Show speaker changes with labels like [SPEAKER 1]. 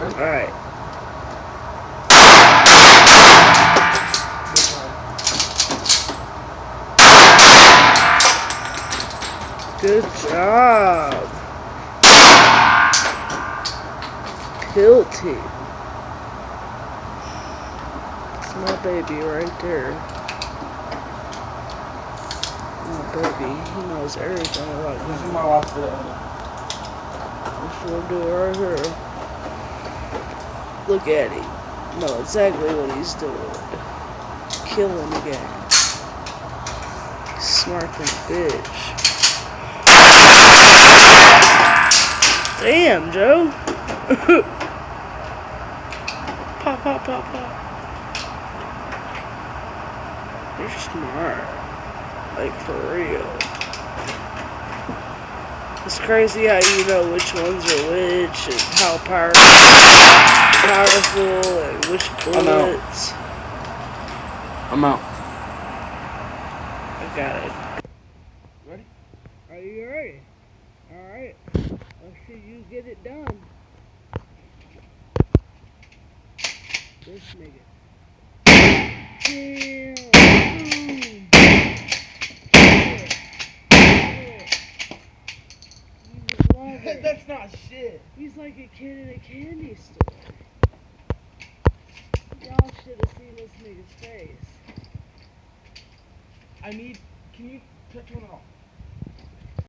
[SPEAKER 1] Alright. Good job. Kill team. It's my baby right there. My baby, he knows everything about
[SPEAKER 2] This
[SPEAKER 1] me.
[SPEAKER 2] is my last video.
[SPEAKER 1] This will do it right here. Look at him. Know exactly what he's doing. Killing the game. Smart than a bitch. Damn, Joe. Pop, pop, pop, pop. You're smart. Like, for real. It's crazy how you know which ones are which and how powerful and which bullets.
[SPEAKER 2] I'm out.
[SPEAKER 1] I got it.
[SPEAKER 2] Ready?
[SPEAKER 1] Are you ready? Alright. Let's see you get it done. This nigga. Damn. Boom.
[SPEAKER 2] That's not shit.
[SPEAKER 1] He's like a kid in a candy store. Y'all should have seen this nigga's face.
[SPEAKER 2] Can you touch one off?